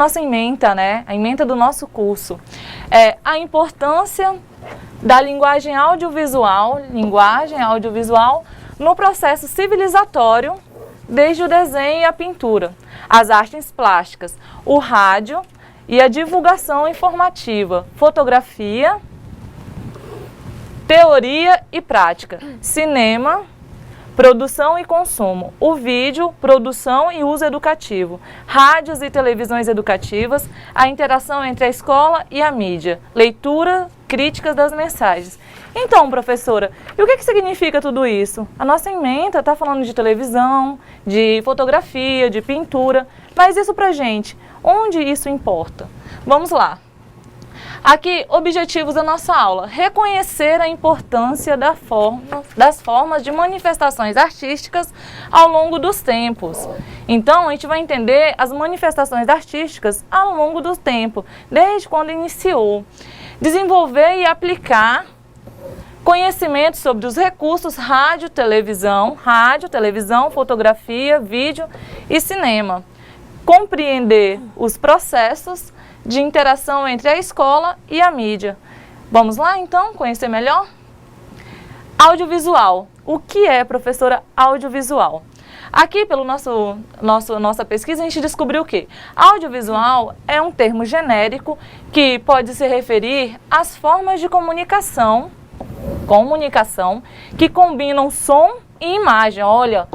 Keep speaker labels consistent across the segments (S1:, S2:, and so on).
S1: nossa ementa, né? A ementa do nosso curso. A importância da linguagem audiovisual no processo civilizatório, desde o desenho e a pintura, as artes plásticas, o rádio e a divulgação informativa, fotografia, teoria e prática, cinema, produção e consumo, o vídeo, produção e uso educativo, rádios e televisões educativas, a interação entre a escola e a mídia, leitura, críticas das mensagens. Então, professora, e o que significa tudo isso? A nossa ementa está falando de televisão, de fotografia, de pintura, mas isso pra gente, onde isso importa? Vamos lá. Aqui, objetivos da nossa aula. Reconhecer a importância das formas de manifestações artísticas ao longo dos tempos. Então, a gente vai entender as manifestações artísticas ao longo do tempo, desde quando iniciou. Desenvolver e aplicar conhecimento sobre os recursos rádio, televisão, fotografia, vídeo e cinema. Compreender os processos de interação entre a escola e a mídia. Vamos lá, então, conhecer melhor? Audiovisual. O que é, professora, audiovisual? Aqui, pelo nossa pesquisa, a gente descobriu o quê? Audiovisual é um termo genérico que pode se referir às formas de comunicação que combinam som e imagem. Olha,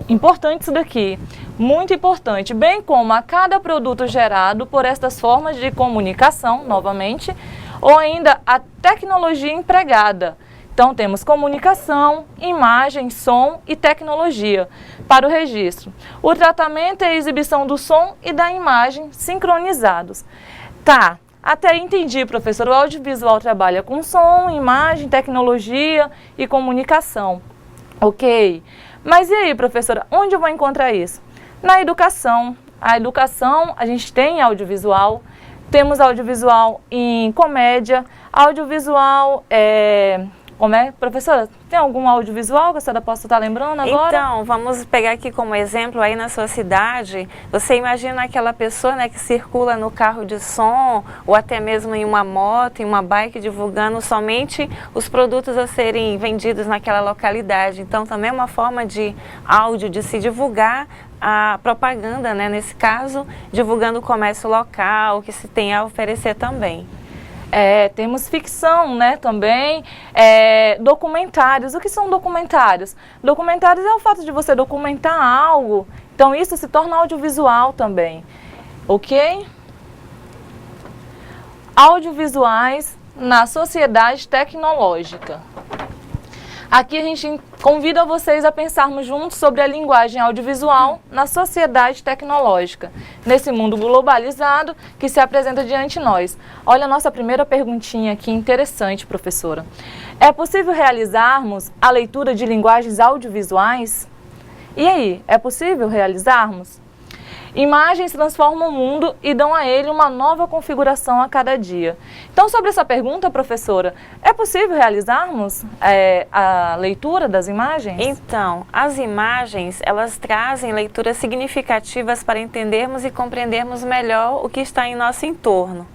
S1: importante isso daqui. Muito importante, bem como a cada produto gerado por estas formas de comunicação, novamente, ou ainda a tecnologia empregada. Então, temos comunicação, imagem, som e tecnologia para o registro. O tratamento e a exibição do som e da imagem sincronizados. Tá, até aí entendi, professor. O audiovisual trabalha com som, imagem, tecnologia e comunicação. Ok. Mas e aí, professora, onde eu vou encontrar isso? Na educação. A educação, a gente tem audiovisual, temos audiovisual em comédia, audiovisual, professora, tem algum audiovisual que a senhora possa estar lembrando agora?
S2: Então, vamos pegar aqui como exemplo aí na sua cidade, você imagina aquela pessoa, né, que circula no carro de som, ou até mesmo em uma moto, em uma bike, divulgando somente os produtos a serem vendidos naquela localidade. Então, também é uma forma de áudio, de se divulgar a propaganda, né, nesse caso, divulgando o comércio local, o que se tem a oferecer também.
S1: Temos ficção, né, também, documentários. O que são documentários? Documentários é o fato de você documentar algo, então isso se torna audiovisual também, ok? Audiovisuais na sociedade tecnológica. Aqui a gente convida vocês a pensarmos juntos sobre a linguagem audiovisual na sociedade tecnológica, nesse mundo globalizado que se apresenta diante de nós. Olha a nossa primeira perguntinha aqui, interessante, professora. É possível realizarmos a leitura de linguagens audiovisuais? E aí, é possível realizarmos? Imagens transformam o mundo e dão a ele uma nova configuração a cada dia. Então, sobre essa pergunta, professora, é possível realizarmos a leitura das imagens?
S2: Então, as imagens, elas trazem leituras significativas para entendermos e compreendermos melhor o que está em nosso entorno.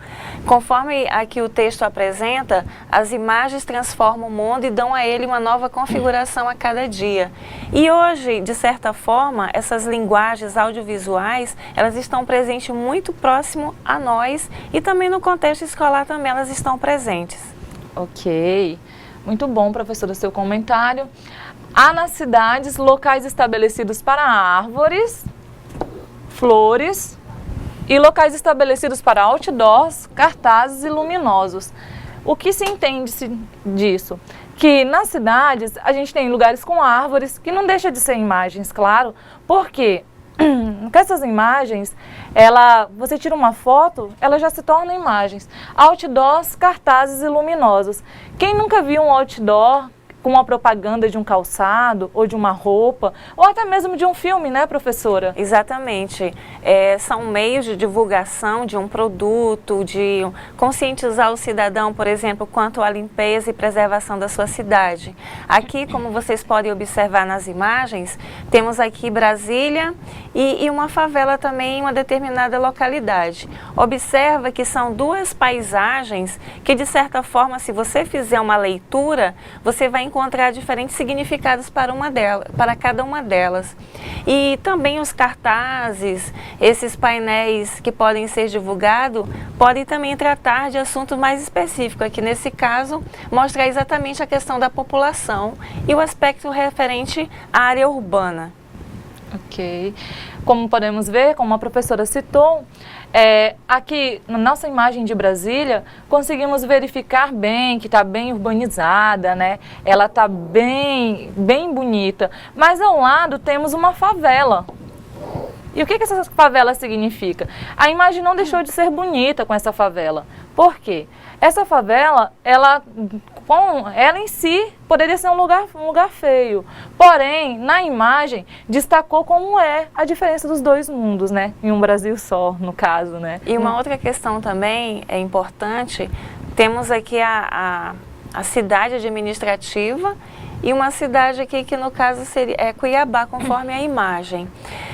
S2: Conforme aqui o texto apresenta, as imagens transformam o mundo e dão a ele uma nova configuração a cada dia. E hoje, de certa forma, essas linguagens audiovisuais, elas estão presentes muito próximo a nós e também no contexto escolar também elas estão presentes.
S1: Ok, muito bom, professora, seu comentário. Há nas cidades locais estabelecidos para árvores, flores e locais estabelecidos para outdoors, cartazes e luminosos. O que se entende disso? Que nas cidades a gente tem lugares com árvores, que não deixa de ser imagens, claro, porque com essas imagens, você tira uma foto, ela já se torna imagens. Outdoors, cartazes e luminosos. Quem nunca viu um outdoor com uma propaganda de um calçado, ou de uma roupa, ou até mesmo de um filme, né, professora?
S2: Exatamente. São meios de divulgação de um produto, de conscientizar o cidadão, por exemplo, quanto à limpeza e preservação da sua cidade. Aqui, como vocês podem observar nas imagens, temos aqui Brasília e uma favela também em uma determinada localidade. Observa que são duas paisagens que, de certa forma, se você fizer uma leitura, você vai encontrar diferentes significados para cada uma delas. E também os cartazes, esses painéis que podem ser divulgados, podem também tratar de assuntos mais específicos. Aqui nesse caso, mostrar exatamente a questão da população e o aspecto referente à área urbana.
S1: Ok. Como podemos ver, como a professora citou, aqui na nossa imagem de Brasília, conseguimos verificar bem que está bem urbanizada, né? Ela está bem bonita, mas ao lado temos uma favela. E o que essa favela significa? A imagem não deixou de ser bonita com essa favela. Por quê? Essa favela, ela em si poderia ser um lugar feio. Porém, na imagem, destacou como é a diferença dos dois mundos, né? Em um Brasil só, no caso, né?
S2: E uma outra questão também é importante, temos aqui a cidade administrativa e uma cidade aqui que no caso é Cuiabá, conforme a imagem.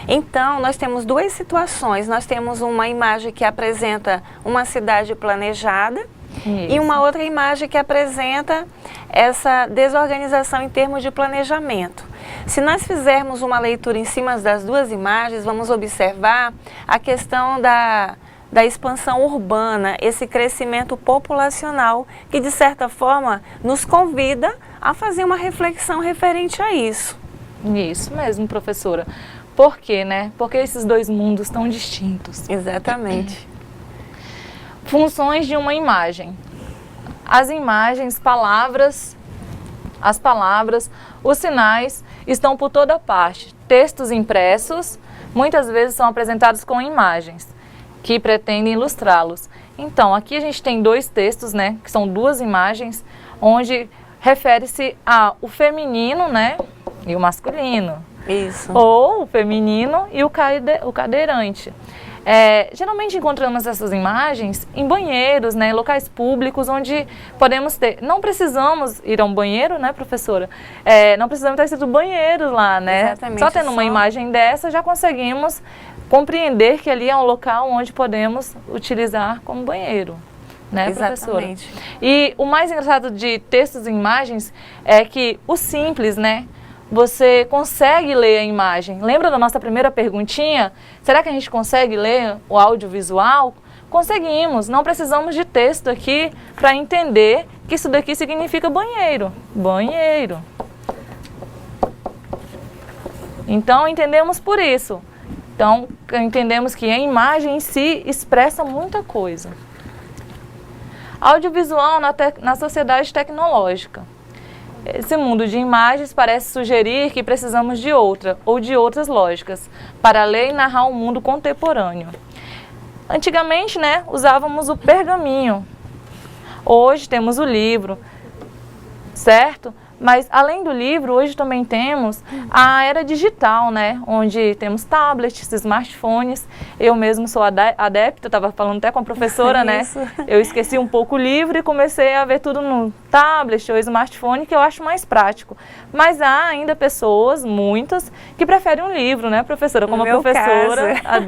S2: Então, nós temos duas situações. Nós temos uma imagem que apresenta uma cidade planejada, isso, e uma outra imagem que apresenta essa desorganização em termos de planejamento. Se nós fizermos uma leitura em cima das duas imagens, vamos observar a questão da expansão urbana, esse crescimento populacional que, de certa forma, nos convida a fazer uma reflexão referente a isso.
S1: Isso mesmo, professora. Por quê, né? Porque esses dois mundos tão distintos.
S2: Exatamente.
S1: Funções de uma imagem. As imagens, as palavras, os sinais estão por toda parte. Textos impressos, muitas vezes são apresentados com imagens, que pretendem ilustrá-los. Então, aqui a gente tem dois textos, né? Que são duas imagens, onde refere-se ao feminino, né? E o masculino.
S2: Isso.
S1: Ou o feminino e o cadeirante. Geralmente encontramos essas imagens em banheiros, né, em locais públicos onde podemos ter. Não precisamos ir a um banheiro, né, professora? Não precisamos ter sido banheiros lá, né?
S2: Exatamente.
S1: Só tendo uma imagem dessa já conseguimos compreender que ali é um local onde podemos utilizar como banheiro. Né,
S2: exatamente.
S1: Professora? E o mais engraçado de textos e imagens é que o simples, né? Você consegue ler a imagem. Lembra da nossa primeira perguntinha? Será que a gente consegue ler o audiovisual? Conseguimos. Não precisamos de texto aqui para entender que isso daqui significa banheiro. Banheiro. Então, entendemos por isso. Então, entendemos que a imagem em si expressa muita coisa. Audiovisual na sociedade tecnológica. Esse mundo de imagens parece sugerir que precisamos de outra ou de outras lógicas para ler e narrar o mundo contemporâneo. Antigamente, né, usávamos o pergaminho. Hoje temos o livro, certo? Mas além do livro, hoje também temos a era digital, né? Onde temos tablets, smartphones. Eu mesmo sou adepta, estava falando até com a professora, né? Eu esqueci um pouco o livro e comecei a ver tudo no tablet ou smartphone, que eu acho mais prático. Mas há ainda pessoas, muitas, que preferem um livro, né, professora? Como a professora, a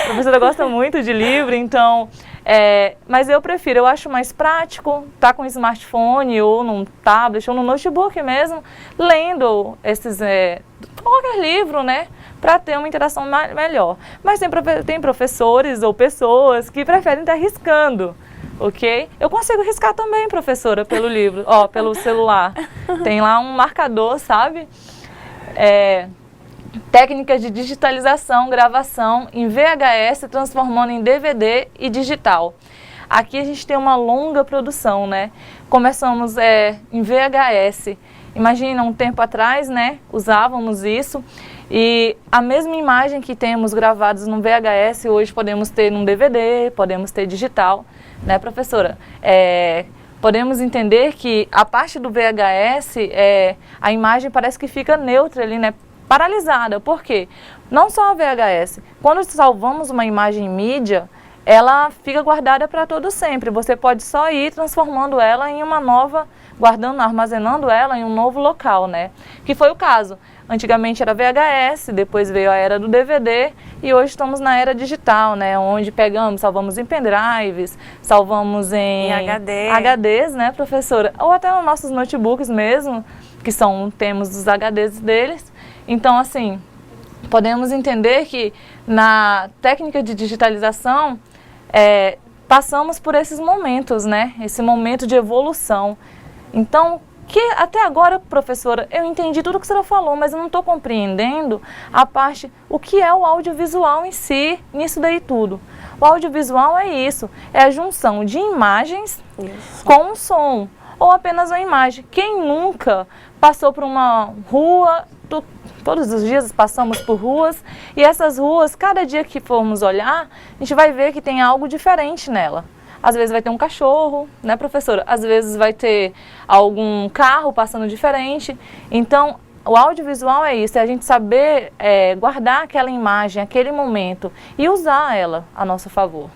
S1: professora gosta muito de livro, então... mas eu prefiro, eu acho mais prático estar com um smartphone ou num tablet ou no notebook mesmo, lendo esses, qualquer livro, né, para ter uma interação melhor. Mas tem professores ou pessoas que preferem estar riscando, ok? Eu consigo riscar também, professora, pelo livro, pelo celular. Tem lá um marcador, sabe? Técnicas de digitalização, gravação em VHS, transformando em DVD e digital. Aqui a gente tem uma longa produção, né? Começamos em VHS. Imagina, um tempo atrás, né? Usávamos isso. E a mesma imagem que temos gravados no VHS, hoje podemos ter num DVD, podemos ter digital, né, professora? podemos entender que a parte do VHS, a imagem parece que fica neutra ali, né? Paralisada. Por quê? Não só a VHS. Quando salvamos uma imagem em mídia, ela fica guardada para todo sempre. Você pode só ir transformando ela em uma nova, guardando, armazenando ela em um novo local, né? Que foi o caso. Antigamente era VHS, depois veio a era do DVD e hoje estamos na era digital, né? Onde pegamos, salvamos em pendrives, salvamos em HDs, né, professora? Ou até nos nossos notebooks mesmo, que temos os HDs deles. Então, assim, podemos entender que na técnica de digitalização, passamos por esses momentos, né? Esse momento de evolução. Então, que até agora, professora, eu entendi tudo que a senhora falou, mas eu não estou compreendendo o que é o audiovisual em si, nisso daí tudo. O audiovisual é isso, é a junção de imagens com som, ou apenas uma imagem. Quem nunca passou por uma rua, todos os dias passamos por ruas, e essas ruas, cada dia que formos olhar, a gente vai ver que tem algo diferente nela. Às vezes vai ter um cachorro, né, professora? Às vezes vai ter algum carro passando diferente. Então, o audiovisual é isso, é a gente saber guardar aquela imagem, aquele momento e usar ela a nosso favor.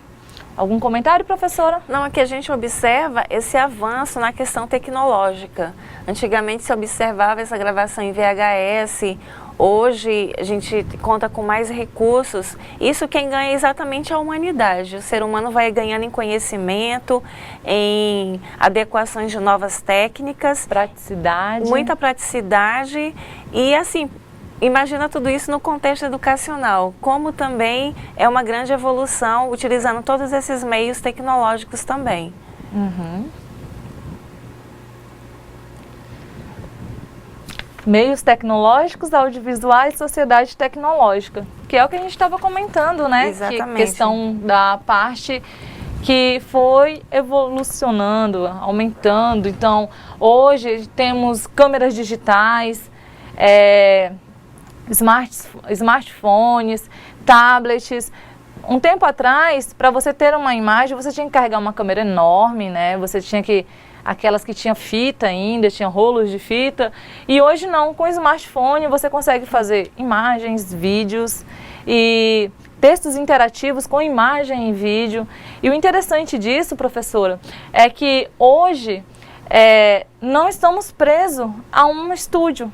S1: Algum comentário, professora?
S2: Não, aqui a gente observa esse avanço na questão tecnológica. Antigamente se observava essa gravação em VHS, hoje a gente conta com mais recursos. Isso quem ganha é exatamente a humanidade. O ser humano vai ganhando em conhecimento, em adequações de novas técnicas.
S1: Praticidade.
S2: Muita praticidade e assim... Imagina tudo isso no contexto educacional, como também é uma grande evolução utilizando todos esses meios tecnológicos também.
S1: Uhum. Meios tecnológicos, audiovisuais, sociedade tecnológica, que é o que a gente estava comentando, né?
S2: Exatamente.
S1: Que questão da parte que foi evolucionando, aumentando. Então, hoje temos câmeras digitais, smartphones, tablets. Um tempo atrás, para você ter uma imagem, você tinha que carregar uma câmera enorme, né? Você tinha que... Aquelas que tinham fita ainda, tinham rolos de fita. E hoje não, com o smartphone você consegue fazer imagens, vídeos e textos interativos com imagem e vídeo. E o interessante disso, professora, é que hoje não estamos presos a um estúdio.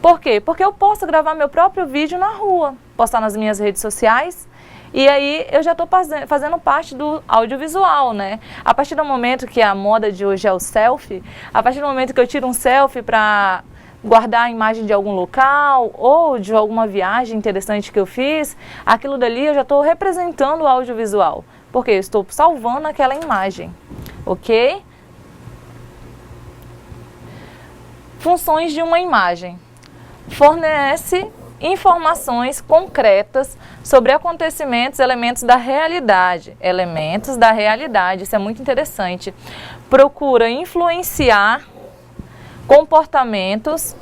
S1: Por quê? Porque eu posso gravar meu próprio vídeo na rua, postar nas minhas redes sociais, e aí eu já estou fazendo parte do audiovisual, né? A partir do momento que a moda de hoje é o selfie, a partir do momento que eu tiro um selfie para guardar a imagem de algum local ou de alguma viagem interessante que eu fiz, aquilo dali eu já estou representando o audiovisual, porque eu estou salvando aquela imagem, ok? Funções de uma imagem. Fornece informações concretas sobre acontecimentos, elementos da realidade. Elementos da realidade, isso é muito interessante. Procura influenciar comportamentos,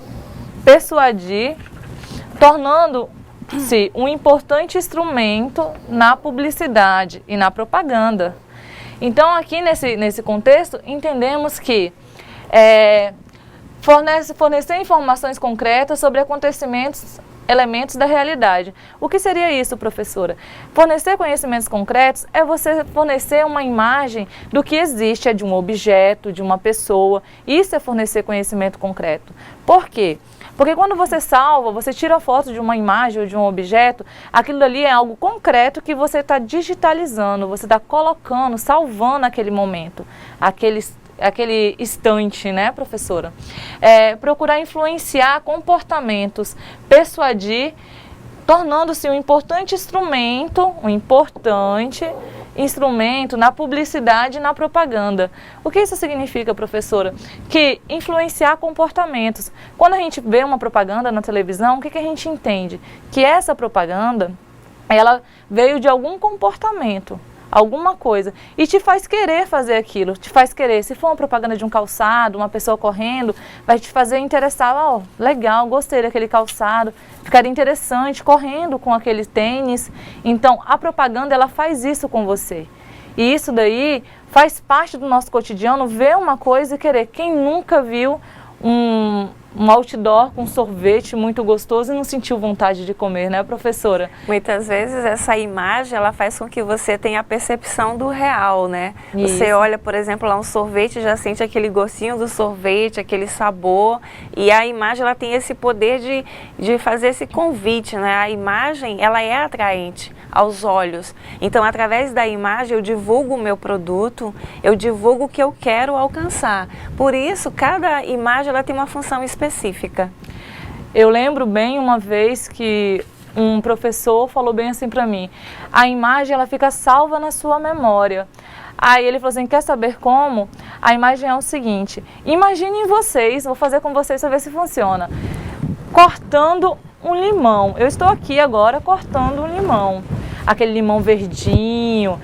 S1: persuadir, tornando-se um importante instrumento na publicidade e na propaganda. Então, aqui nesse contexto, entendemos que fornecer informações concretas sobre acontecimentos, elementos da realidade. O que seria isso, professora? Fornecer conhecimentos concretos é você fornecer uma imagem do que existe, de um objeto, de uma pessoa. Isso é fornecer conhecimento concreto. Por quê? Porque quando você salva, você tira a foto de uma imagem ou de um objeto, aquilo ali é algo concreto que você está digitalizando, você está colocando, salvando aquele momento, aquele instante, né, professora? Procurar influenciar comportamentos, persuadir, tornando-se um importante instrumento na publicidade e na propaganda. O que isso significa, professora? Que influenciar comportamentos. Quando a gente vê uma propaganda na televisão, o que a gente entende? Que essa propaganda, ela veio de algum comportamento, alguma coisa, e te faz querer fazer aquilo, te faz querer. Se for uma propaganda de um calçado, uma pessoa correndo, vai te fazer interessar, legal, gostei daquele calçado, ficaria interessante correndo com aquele tênis. Então, a propaganda, ela faz isso com você. E isso daí faz parte do nosso cotidiano, ver uma coisa e querer. Quem nunca viu um outdoor com sorvete muito gostoso e não sentiu vontade de comer, né, professora?
S2: Muitas vezes essa imagem, ela faz com que você tenha a percepção do real, né?
S1: Isso.
S2: Você olha, por exemplo, lá um sorvete, já sente aquele gostinho do sorvete, aquele sabor, e a imagem, ela tem esse poder de fazer esse convite, né? A imagem, ela é atraente aos olhos. Então, através da imagem, eu divulgo o meu produto, eu divulgo o que eu quero alcançar. Por isso, cada imagem, ela tem uma função específica.
S1: Eu lembro bem uma vez que um professor falou bem assim para mim: a imagem, ela fica salva na sua memória. Aí ele falou assim: quer saber como? A imagem é o seguinte: imaginem vocês, vou fazer com vocês para ver se funciona, cortando um limão. Eu estou aqui agora cortando um limão, aquele limão verdinho,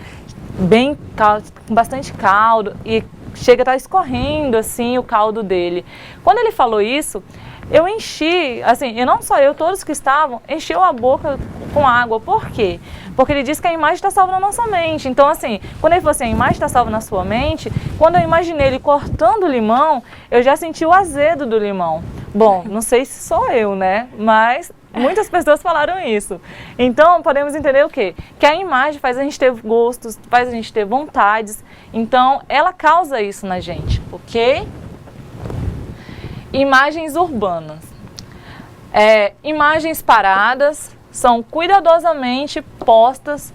S1: bem com bastante caldo, e chega a estar escorrendo assim o caldo dele. Quando ele falou isso, eu enchi, assim, e não só eu, todos que estavam, encheu a boca com água. Por quê? Porque ele disse que a imagem está salva na nossa mente. Então, assim, quando ele falou assim, a imagem está salva na sua mente, quando eu imaginei ele cortando o limão, eu já senti o azedo do limão. Bom, não sei se sou eu, né? Mas muitas pessoas falaram isso. Então, podemos entender o quê? Que a imagem faz a gente ter gostos, faz a gente ter vontades. Então, ela causa isso na gente, ok? Imagens urbanas. Imagens paradas são cuidadosamente postas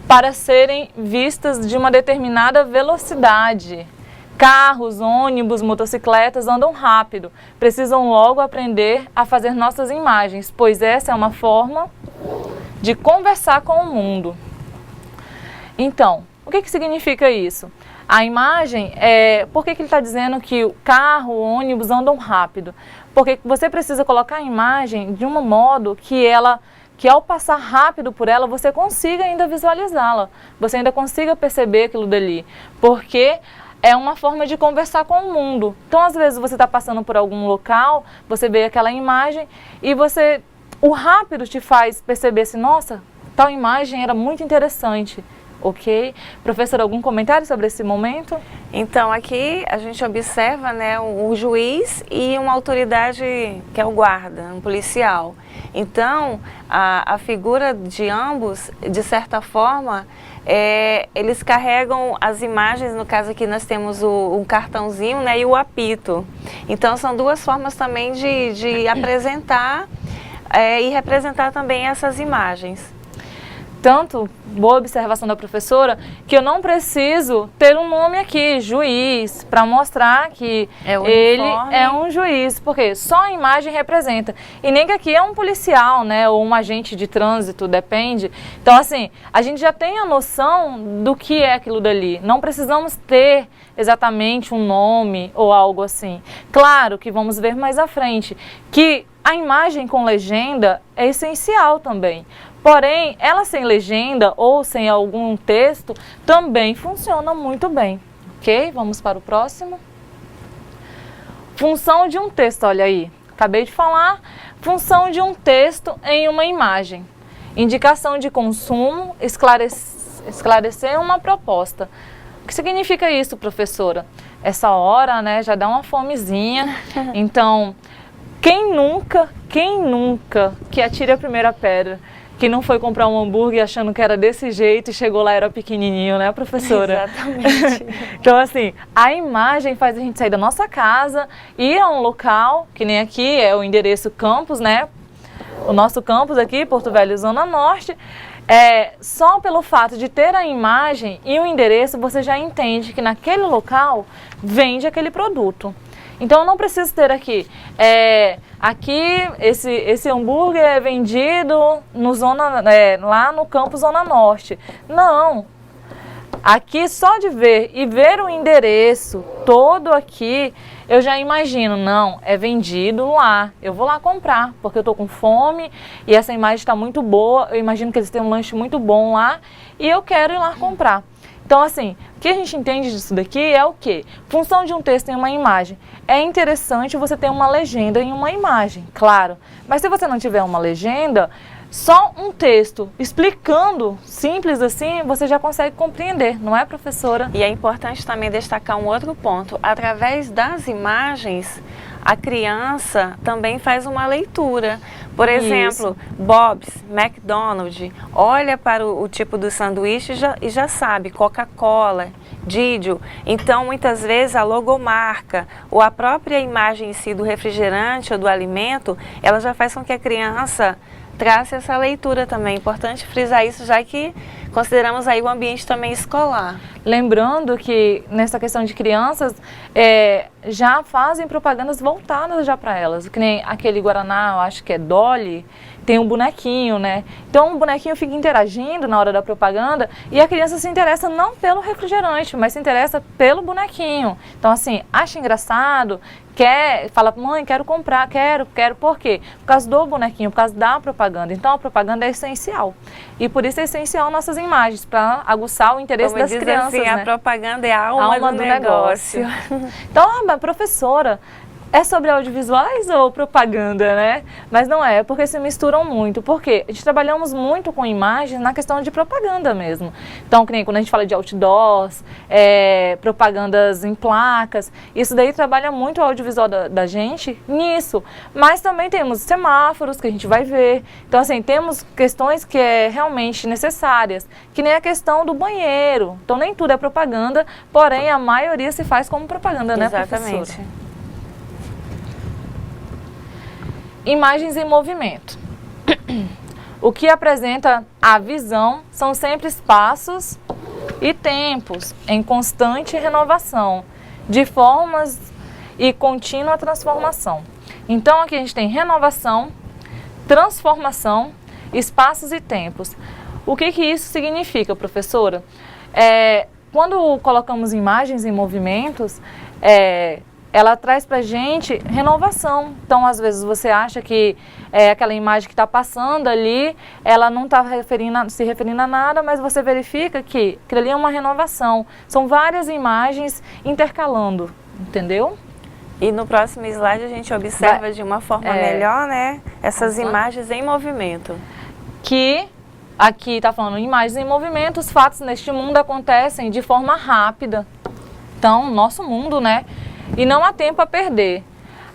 S1: para serem vistas de uma determinada velocidade. Carros, ônibus, motocicletas andam rápido, precisam logo aprender a fazer nossas imagens, pois essa é uma forma de conversar com o mundo. Então, o que significa isso? A imagem, por que ele está dizendo que o carro, o ônibus andam rápido? Porque você precisa colocar a imagem de um modo que ao passar rápido por ela, você consiga ainda visualizá-la, você ainda consiga perceber aquilo dali, porque é uma forma de conversar com o mundo. Então, às vezes, você está passando por algum local, você vê aquela imagem e o rápido te faz perceber assim, nossa, tal imagem era muito interessante. Ok? Professora, algum comentário sobre esse momento?
S2: Então, aqui a gente observa, né, um juiz e uma autoridade que é o guarda, um policial. Então, a figura de ambos, de certa forma, eles carregam as imagens. No caso aqui nós temos um cartãozinho, né, e o apito. Então, são duas formas também de apresentar e representar também essas imagens.
S1: Tanto, boa observação da professora, que eu não preciso ter um nome aqui, juiz, para mostrar que ele é um juiz, porque só a imagem representa. E nem que aqui é um policial, né, ou um agente de trânsito, depende. Então, assim, a gente já tem a noção do que é aquilo dali. Não precisamos ter exatamente um nome ou algo assim. Claro que vamos ver mais à frente que a imagem com legenda é essencial também. Porém, ela sem legenda ou sem algum texto também funciona muito bem. Ok? Vamos para o próximo. Função de um texto, olha aí. Acabei de falar. Função de um texto em uma imagem. Indicação de consumo, esclarecer uma proposta. O que significa isso, professora? Essa hora, né, já dá uma fomezinha. Então, quem nunca que atire a primeira pedra, que não foi comprar um hambúrguer achando que era desse jeito e chegou lá era pequenininho, né, professora?
S2: Exatamente.
S1: Então, assim, a imagem faz a gente sair da nossa casa, ir a um local, que nem aqui é o endereço campus, né? O nosso campus aqui, Porto Velho, Zona Norte. Só pelo fato de ter a imagem e o endereço, você já entende que naquele local vende aquele produto. Então, eu não preciso ter aqui, esse hambúrguer é vendido lá no campus Zona Norte. Não, aqui só de ver o endereço todo aqui, eu já imagino, não, é vendido lá, eu vou lá comprar, porque eu estou com fome e essa imagem está muito boa, eu imagino que eles têm um lanche muito bom lá e eu quero ir lá comprar. Então, assim, o que a gente entende disso daqui é o quê? Função de um texto em uma imagem. É interessante você ter uma legenda em uma imagem, claro. Mas se você não tiver uma legenda, só um texto explicando, simples assim, você já consegue compreender, não é, professora?
S2: E é importante também destacar um outro ponto. Através das imagens, a criança também faz uma leitura. Por exemplo, Bob's, McDonald's, olha para o tipo do sanduíche e já sabe, Coca-Cola, Didio. Então, muitas vezes, a logomarca ou a própria imagem em si do refrigerante ou do alimento, ela já faz com que a criança traça essa leitura também. É importante frisar isso, já que consideramos aí o ambiente também escolar.
S1: Lembrando que nessa questão de crianças, já fazem propagandas voltadas já para elas. Que nem aquele Guaraná, eu acho que é Dolly, tem um bonequinho, né? Então o bonequinho fica interagindo na hora da propaganda e a criança se interessa não pelo refrigerante, mas se interessa pelo bonequinho. Então assim, acha engraçado, fala, mãe, quero comprar, quero, por quê? Por causa do bonequinho, por causa da propaganda. Então a propaganda é essencial. E por isso é essencial nossas imagens, para aguçar o interesse das crianças.
S2: Assim,
S1: né?
S2: A propaganda é a alma do negócio.
S1: Então, mas professora, é sobre audiovisuais ou propaganda, né? Mas não é, porque se misturam muito. Por quê? A gente trabalhamos muito com imagens na questão de propaganda mesmo. Então, que nem quando a gente fala de outdoors, propagandas em placas, isso daí trabalha muito o audiovisual da gente nisso. Mas também temos semáforos que a gente vai ver. Então, assim, temos questões que é realmente necessárias, que nem a questão do banheiro. Então, nem tudo é propaganda, porém, a maioria se faz como propaganda, né, professora?
S2: Exatamente.
S1: Imagens em movimento. O que apresenta a visão são sempre espaços e tempos em constante renovação, de formas e contínua transformação. Então aqui a gente tem renovação, transformação, espaços e tempos. O que isso significa, professora? Quando colocamos imagens em movimentos, ela traz pra gente renovação. Então, às vezes, você acha que aquela imagem que está passando ali, ela não está se referindo a nada, mas você verifica que aquilo ali é uma renovação. São várias imagens intercalando, entendeu?
S2: E no próximo slide a gente observa de uma forma melhor, né, essas imagens em movimento.
S1: Que aqui está falando imagens em movimento, os fatos neste mundo acontecem de forma rápida. Então, nosso mundo, né? E não há tempo a perder.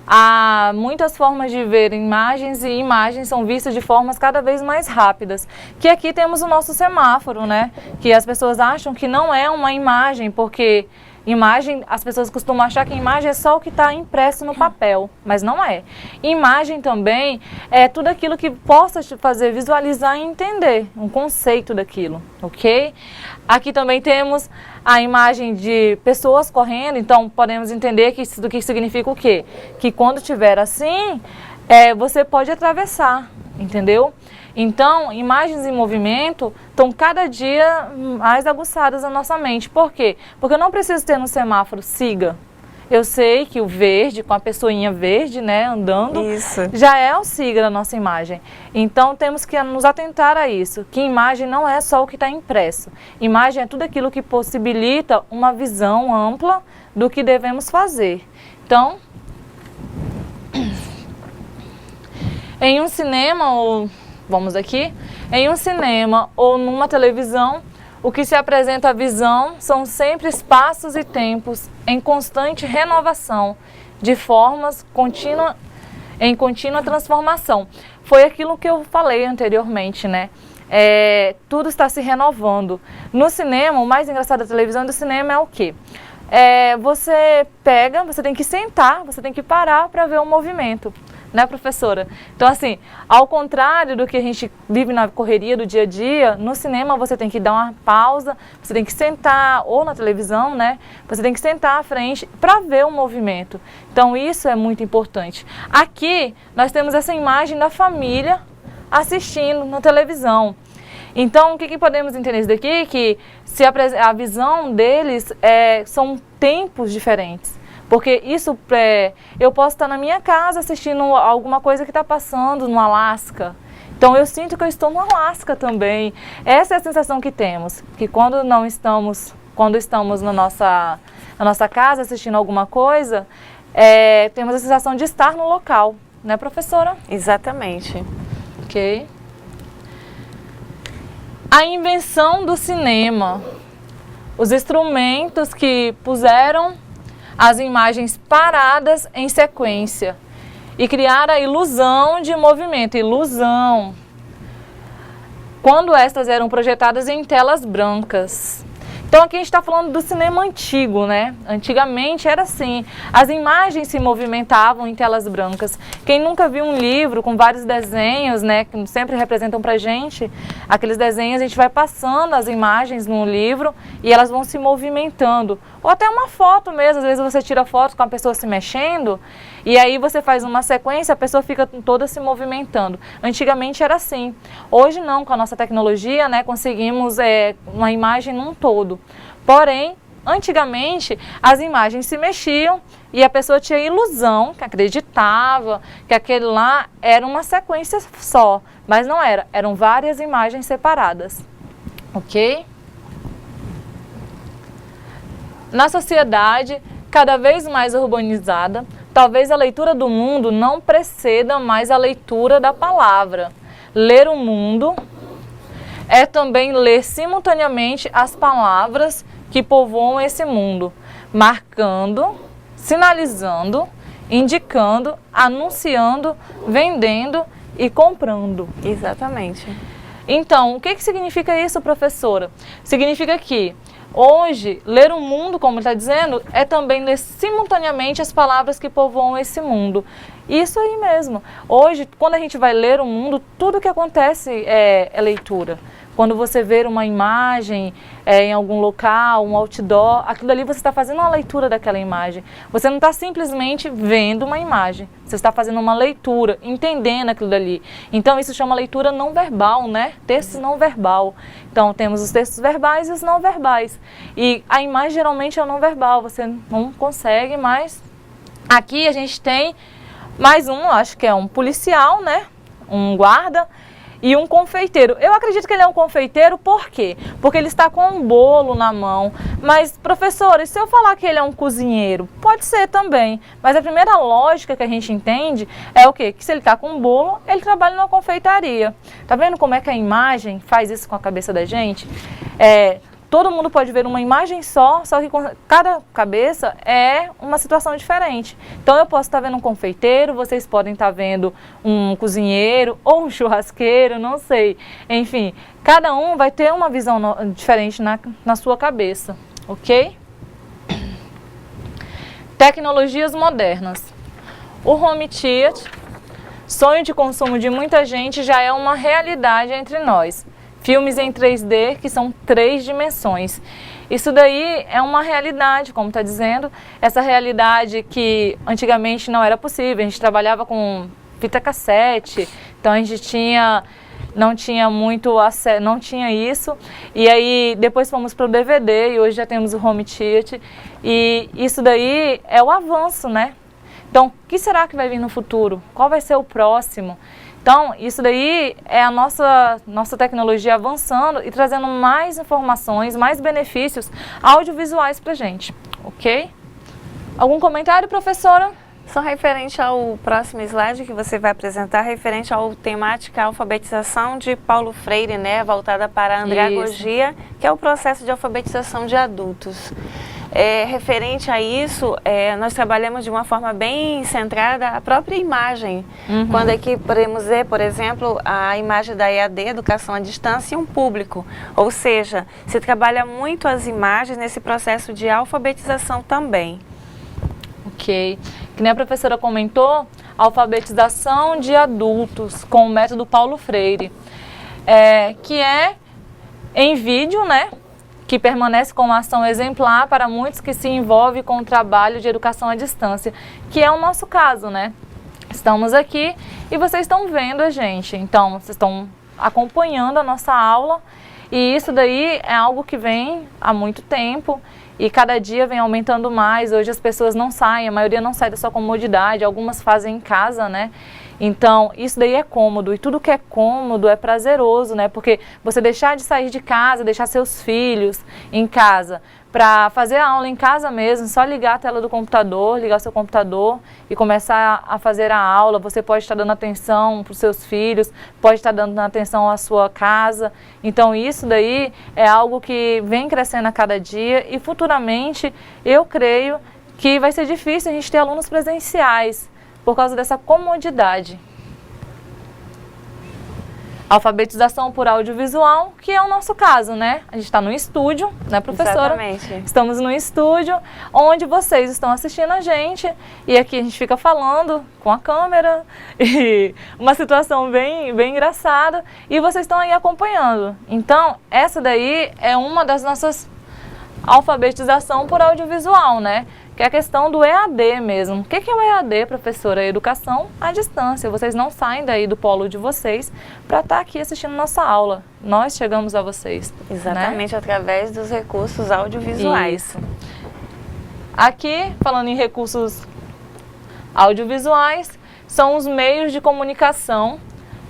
S1: Há muitas formas de ver imagens e imagens são vistas de formas cada vez mais rápidas. Que aqui temos o nosso semáforo, né? Que as pessoas acham que não é uma imagem, porque imagem, as pessoas costumam achar que imagem é só o que está impresso no papel, mas não é. Imagem também é tudo aquilo que possa te fazer visualizar e entender um conceito daquilo, ok? Aqui também temos a imagem de pessoas correndo, então podemos entender do que significa o quê? Que quando estiver assim, você pode atravessar, entendeu? Então, imagens em movimento estão cada dia mais aguçadas na nossa mente. Por quê? Porque eu não preciso ter no semáforo siga. Eu sei que o verde, com a pessoinha verde, né, andando, já é o siga da nossa imagem. Então, temos que nos atentar a isso, que imagem não é só o que está impresso. Imagem é tudo aquilo que possibilita uma visão ampla do que devemos fazer. Então, em um cinema vamos aqui, em um cinema ou numa televisão, o que se apresenta à visão são sempre espaços e tempos em constante renovação, de formas em contínua transformação. Foi aquilo que eu falei anteriormente, né? Tudo está se renovando. No cinema, o mais engraçado da televisão e do cinema é o quê? Você tem que sentar, você tem que parar para ver o movimento. Né, professora? Então, assim, ao contrário do que a gente vive na correria do dia a dia, no cinema você tem que dar uma pausa, você tem que sentar, ou na televisão, né? Você tem que sentar à frente para ver o movimento. Então, isso é muito importante. Aqui, nós temos essa imagem da família assistindo na televisão. Então, o que podemos entender isso daqui? Que a visão deles são tempos diferentes. Porque isso, eu posso estar na minha casa assistindo alguma coisa que está passando no Alasca. Então eu sinto que eu estou no Alasca também. Essa é a sensação que temos, que quando estamos na nossa casa assistindo alguma coisa, temos a sensação de estar no local, né, professora?
S2: Exatamente.
S1: Ok. A invenção do cinema, os instrumentos que puseram as imagens paradas em sequência e criaram a ilusão de movimento, ilusão, quando estas eram projetadas em telas brancas. Então aqui a gente está falando do cinema antigo, né? Antigamente era assim, as imagens se movimentavam em telas brancas. Quem nunca viu um livro com vários desenhos, né, que sempre representam pra gente, aqueles desenhos a gente vai passando as imagens no livro e elas vão se movimentando. Ou até uma foto mesmo, às vezes você tira foto com a pessoa se mexendo e aí você faz uma sequência, a pessoa fica toda se movimentando. Antigamente era assim. Hoje não, com a nossa tecnologia, né, conseguimos uma imagem num todo. Porém, antigamente as imagens se mexiam e a pessoa tinha a ilusão, que acreditava que aquele lá era uma sequência só, mas não era, eram várias imagens separadas, ok? Na sociedade cada vez mais urbanizada, talvez a leitura do mundo não preceda mais a leitura da palavra. Ler o mundo é também ler simultaneamente as palavras que povoam esse mundo, marcando, sinalizando, indicando, anunciando, vendendo e comprando.
S2: Exatamente.
S1: Então, o que significa isso, professora? Significa que hoje, ler o mundo, como está dizendo, é também ler simultaneamente as palavras que povoam esse mundo. Isso aí mesmo. Hoje, quando a gente vai ler o mundo, tudo que acontece é leitura. Quando você vê uma imagem em algum local, um outdoor, aquilo ali você está fazendo uma leitura daquela imagem. Você não está simplesmente vendo uma imagem, você está fazendo uma leitura, entendendo aquilo dali. Então isso chama leitura não verbal, né? Texto não verbal. Então temos os textos verbais e os não verbais. E a imagem geralmente é o não verbal, você não consegue, mas aqui a gente tem mais um, acho que é um policial, né? Um guarda. E um confeiteiro. Eu acredito que ele é um confeiteiro, por quê? Porque ele está com um bolo na mão. Mas, professora, e se eu falar que ele é um cozinheiro? Pode ser também. Mas a primeira lógica que a gente entende é o quê? Que se ele está com um bolo, ele trabalha numa confeitaria. Tá vendo como é que a imagem faz isso com a cabeça da gente? Todo mundo pode ver uma imagem só que com cada cabeça é uma situação diferente. Então eu posso estar vendo um confeiteiro, vocês podem estar vendo um cozinheiro ou um churrasqueiro, não sei. Enfim, cada um vai ter uma visão diferente na sua cabeça, ok? Tecnologias modernas. O home theater, sonho de consumo de muita gente, já é uma realidade entre nós. Filmes em 3D, que são 3 dimensões. Isso daí é uma realidade, como está dizendo, essa realidade que antigamente não era possível. A gente trabalhava com fita cassete, então a gente não tinha muito acesso, não tinha isso. E aí depois fomos para o DVD e hoje já temos o home theater. E isso daí é o avanço, né? Então, o que será que vai vir no futuro? Qual vai ser o próximo? Então, isso daí é a nossa tecnologia avançando e trazendo mais informações, mais benefícios audiovisuais para a gente, ok? Algum comentário, professora?
S2: Só referente ao próximo slide que você vai apresentar, referente à temática alfabetização de Paulo Freire, né, voltada para a andragogia, que é o processo de alfabetização de adultos. Referente a isso, nós trabalhamos de uma forma bem centrada a própria imagem. Quando aqui podemos ver, por exemplo, a imagem da EAD, Educação à Distância, e um público. Ou seja, se trabalha muito as imagens nesse processo de alfabetização também.
S1: Ok. Que nem a professora comentou, alfabetização de adultos com o método Paulo Freire, que é em vídeo, né? Que permanece como ação exemplar para muitos que se envolvem com o trabalho de educação à distância, que é o nosso caso, né? Estamos aqui e vocês estão vendo a gente, então vocês estão acompanhando a nossa aula e isso daí é algo que vem há muito tempo e cada dia vem aumentando mais. Hoje as pessoas não saem, a maioria não sai da sua comodidade, algumas fazem em casa, né? Então, isso daí é cômodo, e tudo que é cômodo é prazeroso, né? Porque você deixar de sair de casa, deixar seus filhos em casa, para fazer a aula em casa mesmo, só ligar a tela do computador, ligar o seu computador e começar a fazer a aula. Você pode estar dando atenção para os seus filhos, pode estar dando atenção à sua casa. Então isso daí é algo que vem crescendo a cada dia e futuramente eu creio que vai ser difícil a gente ter alunos presenciais por causa dessa comodidade. Alfabetização por audiovisual, que é o nosso caso, né? A gente está no estúdio, né, professora?
S2: Exatamente.
S1: Estamos no estúdio, onde vocês estão assistindo a gente, e aqui a gente fica falando com a câmera, e uma situação bem engraçada, e vocês estão aí acompanhando. Então, essa daí é uma das nossas alfabetização por audiovisual, né? Que é a questão do EAD mesmo. O que é o EAD, professora? Educação à distância. Vocês não saem daí do polo de vocês para estar aqui assistindo nossa aula. Nós chegamos a vocês.
S2: Exatamente, né? Através dos recursos audiovisuais.
S1: Isso. Aqui, falando em recursos audiovisuais, são os meios de comunicação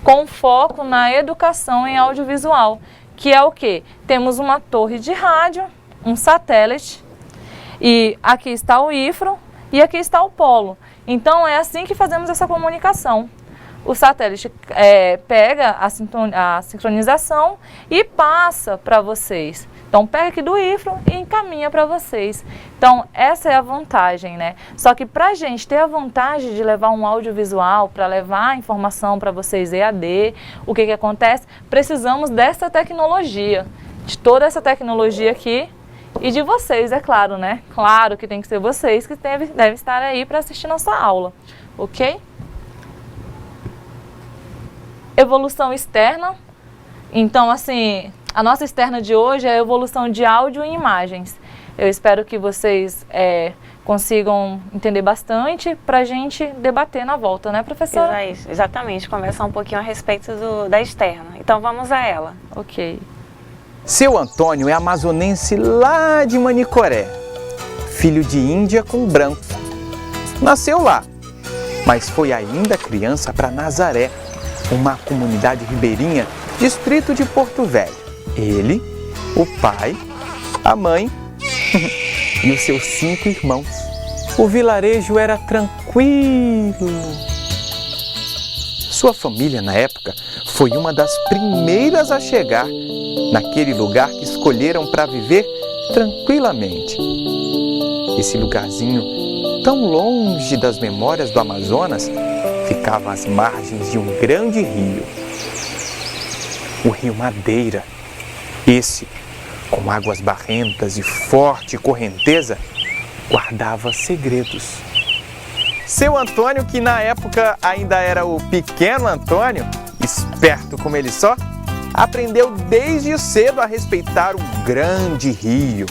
S1: com foco na educação em audiovisual. Que é o quê? Temos uma torre de rádio, um satélite, e aqui está o IFRO e aqui está o polo. Então é assim que fazemos essa comunicação. O satélite pega a sincronização e passa para vocês. Então pega aqui do IFRO e encaminha para vocês. Então essa é a vantagem, né? Só que para a gente ter a vantagem de levar um audiovisual, para levar a informação para vocês EAD, o que acontece? Precisamos dessa tecnologia, de toda essa tecnologia aqui. E de vocês, é claro, né? Claro que tem que ser vocês que devem estar aí para assistir nossa aula, ok? Evolução externa. Então, assim, a nossa externa de hoje é a evolução de áudio e imagens. Eu espero que vocês consigam entender bastante para a gente debater na volta, né, professora?
S2: Exatamente, conversar um pouquinho a respeito da externa. Então, vamos a ela.
S1: Ok.
S3: Seu Antônio é amazonense lá de Manicoré, filho de índia com branco. Nasceu lá, mas foi ainda criança para Nazaré, uma comunidade ribeirinha, distrito de Porto Velho. Ele, o pai, a mãe e os seus 5 irmãos. O vilarejo era tranquilo. Sua família, na época, foi uma das primeiras a chegar naquele lugar que escolheram para viver tranquilamente. Esse lugarzinho, tão longe das memórias do Amazonas, ficava às margens de um grande rio, o Rio Madeira. Esse, com águas barrentas e forte correnteza, guardava segredos. Seu Antônio, que na época ainda era o pequeno Antônio, esperto como ele só, aprendeu desde cedo a respeitar o grande rio.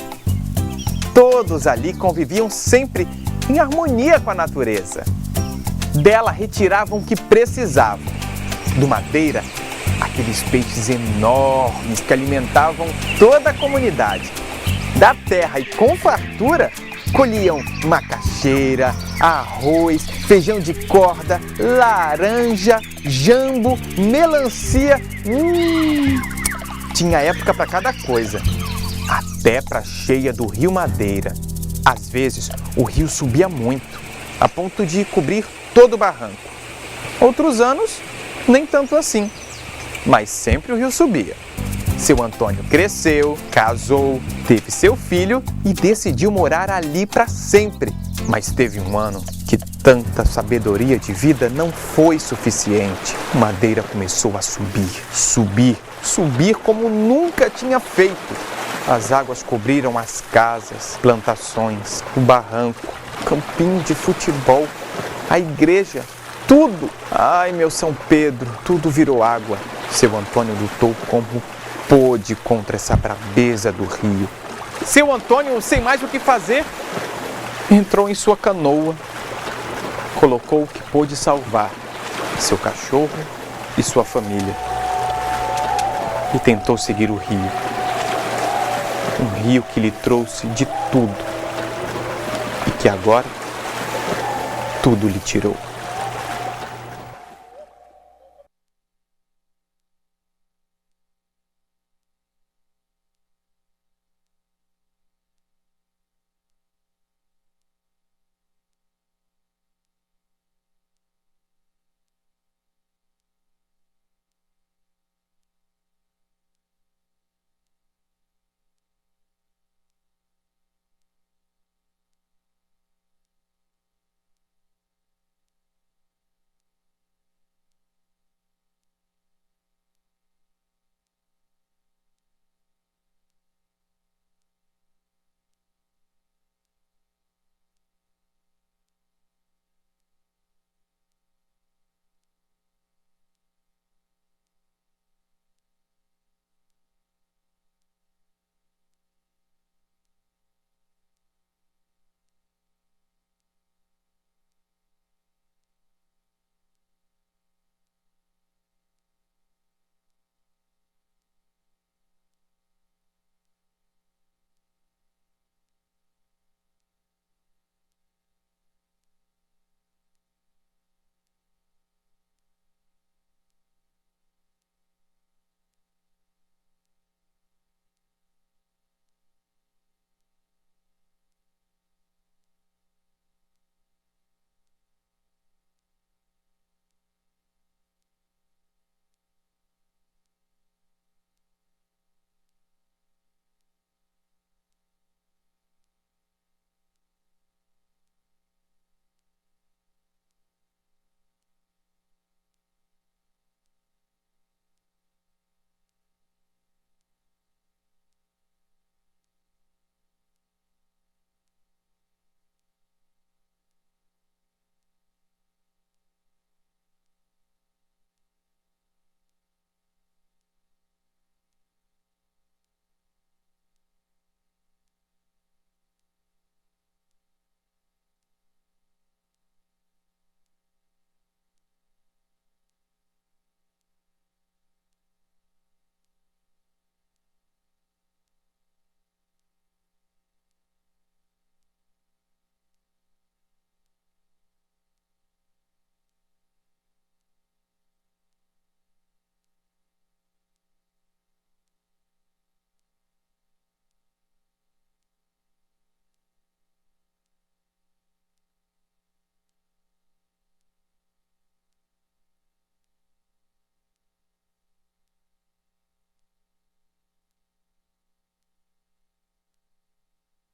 S3: Todos ali conviviam sempre em harmonia com a natureza. Dela retiravam o que precisavam. Do Madeira, aqueles peixes enormes que alimentavam toda a comunidade. Da terra e com fartura, colhiam macaxeira, arroz, feijão de corda, laranja, jambo, melancia. Tinha época para cada coisa, até para a cheia do Rio Madeira. Às vezes, o rio subia muito, a ponto de cobrir todo o barranco. Outros anos, nem tanto assim, mas sempre o rio subia. Seu Antônio cresceu, casou, teve seu filho e decidiu morar ali para sempre. Mas teve um ano que tanta sabedoria de vida não foi suficiente. Madeira começou a subir como nunca tinha feito. As águas cobriram as casas, plantações, o barranco, campinho de futebol, a igreja, tudo. Ai, meu São Pedro, tudo virou água. Seu Antônio lutou como pôde contra essa braveza do rio. Seu Antônio, sem mais o que fazer, entrou em sua canoa, colocou o que pôde salvar, seu cachorro e sua família, e tentou seguir o rio. Um rio que lhe trouxe de tudo e que agora tudo lhe tirou.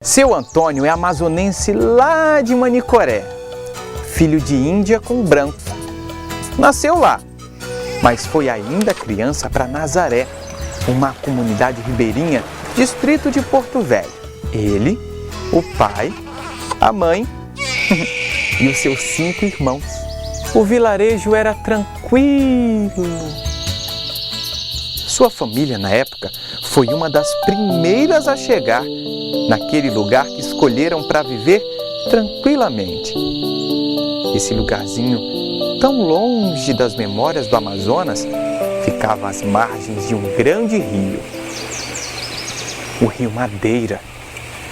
S3: Seu Antônio é amazonense lá de Manicoré, filho de índia com branco. Nasceu lá, mas foi ainda criança para Nazaré, uma comunidade ribeirinha, distrito de Porto Velho. Ele, o pai, a mãe e os seus 5 irmãos. O vilarejo era tranquilo. Sua família, na época, foi uma das primeiras a chegar naquele lugar que escolheram para viver tranquilamente. Esse lugarzinho, tão longe das memórias do Amazonas, ficava às margens de um grande rio, o Rio Madeira.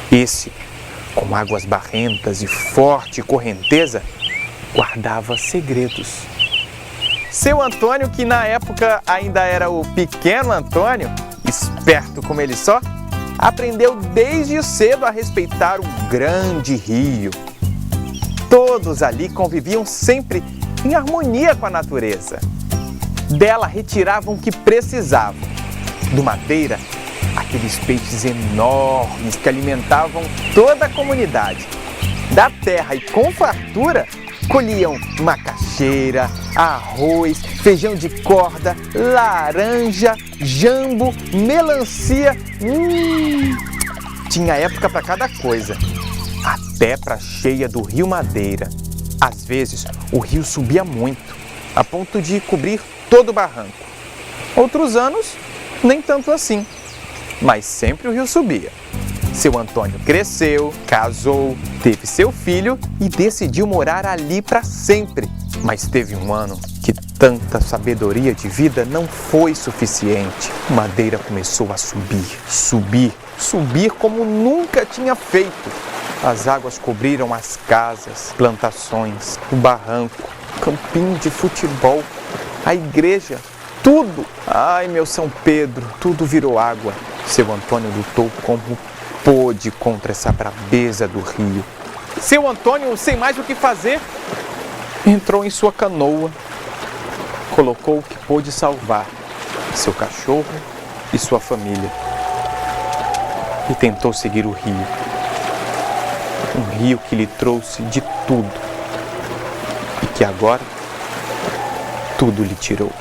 S3: Esse, com águas barrentas e forte correnteza, guardava segredos. Seu Antônio, que na época ainda era o pequeno Antônio, esperto como ele só, aprendeu desde cedo a respeitar o grande rio. Todos ali conviviam sempre em harmonia com a natureza. Dela retiravam o que precisavam. Do Madeira, aqueles peixes enormes que alimentavam toda a comunidade. Da terra e com fartura, colhiam macaxeira, arroz, feijão de corda, laranja, jambo, melancia. Tinha época para cada coisa, até para a cheia do Rio Madeira. Às vezes, o rio subia muito, a ponto de cobrir todo o barranco. Outros anos, nem tanto assim, mas sempre o rio subia. Seu Antônio cresceu, casou, teve seu filho e decidiu morar ali para sempre. Mas teve um ano que tanta sabedoria de vida não foi suficiente. Madeira começou a subir como nunca tinha feito. As águas cobriram as casas, plantações, o barranco, campinho de futebol, a igreja, tudo. Ai, meu São Pedro, tudo virou água. Seu Antônio lutou como pôde contra essa brabeza do rio. Seu Antônio, sem mais o que fazer, entrou em sua canoa, colocou o que pôde salvar, seu cachorro e sua família, e tentou seguir o rio. Um rio que lhe trouxe de tudo e que agora tudo lhe tirou.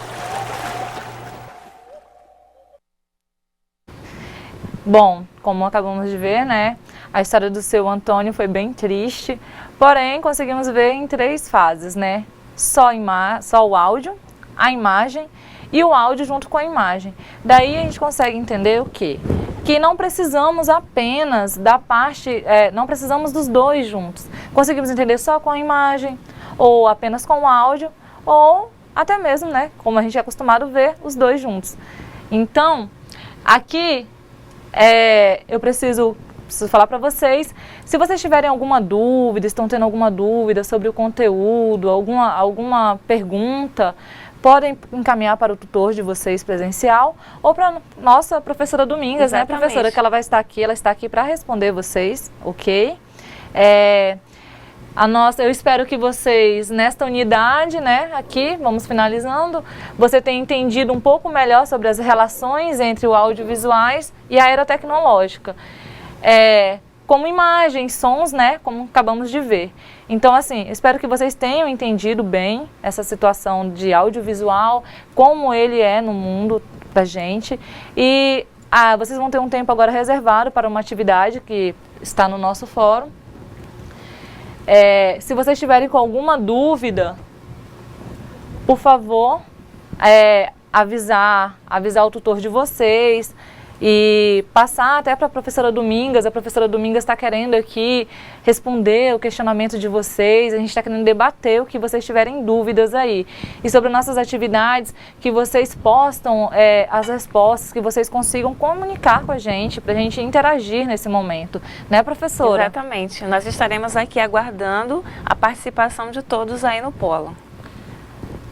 S1: Bom, como acabamos de ver, né, a história do seu Antônio foi bem triste, porém conseguimos ver em 3 fases, né? Só o áudio, a imagem e o áudio junto com a imagem. Daí a gente consegue entender o quê? Que não precisamos apenas da parte, não precisamos dos 2 juntos. Conseguimos entender só com a imagem, ou apenas com o áudio, ou até mesmo, né, como a gente é acostumado a ver, os 2 juntos. Então, aqui eu preciso falar para vocês, se vocês tiverem alguma dúvida, estão tendo alguma dúvida sobre o conteúdo, alguma pergunta, podem encaminhar para o tutor de vocês presencial ou para a nossa professora Domingas, né, professora, que ela está aqui para responder vocês, ok? Eu espero que vocês, nesta unidade, né, aqui, vamos finalizando, você tenha entendido um pouco melhor sobre as relações entre o audiovisuais e a aerotecnológica. Como imagens, sons, né, como acabamos de ver. Então, assim, espero que vocês tenham entendido bem essa situação de audiovisual, como ele é no mundo da gente. E vocês vão ter um tempo agora reservado para uma atividade que está no nosso fórum. Se vocês estiverem com alguma dúvida, por favor, avisar o tutor de vocês e passar até para a professora Domingas. A professora Domingas está querendo aqui responder o questionamento de vocês, a gente está querendo debater o que vocês tiverem dúvidas aí. E sobre nossas atividades, que vocês postam as respostas, que vocês consigam comunicar com a gente, para a gente interagir nesse momento. Né, professora?
S2: Exatamente. Nós estaremos aqui aguardando a participação de todos aí no Polo.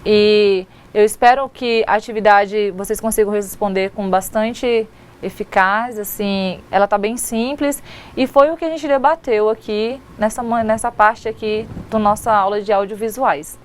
S1: E eu espero que a atividade vocês consigam responder com bastante eficaz, assim, ela está bem simples e foi o que a gente debateu aqui nessa parte aqui da nossa aula de audiovisuais.